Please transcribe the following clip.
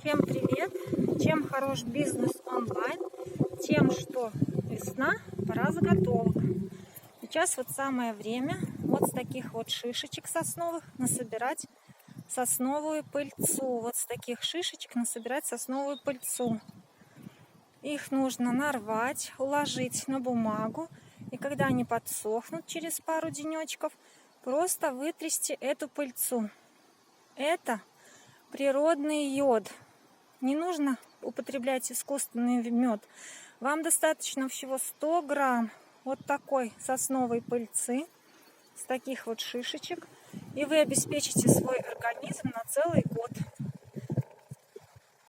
Всем привет! Чем хорош бизнес онлайн? Тем, что весна, пора заготовок. Сейчас вот самое время вот с таких вот шишечек сосновых насобирать сосновую пыльцу. Вот с таких шишечек насобирать сосновую пыльцу. Их нужно нарвать, уложить на бумагу. И когда они подсохнут через пару денечков, просто вытрясти эту пыльцу. Это природный йод. Не нужно употреблять искусственный мед. Вам достаточно всего 100 грамм вот такой сосновой пыльцы, с таких вот шишечек, и вы обеспечите свой организм на целый год.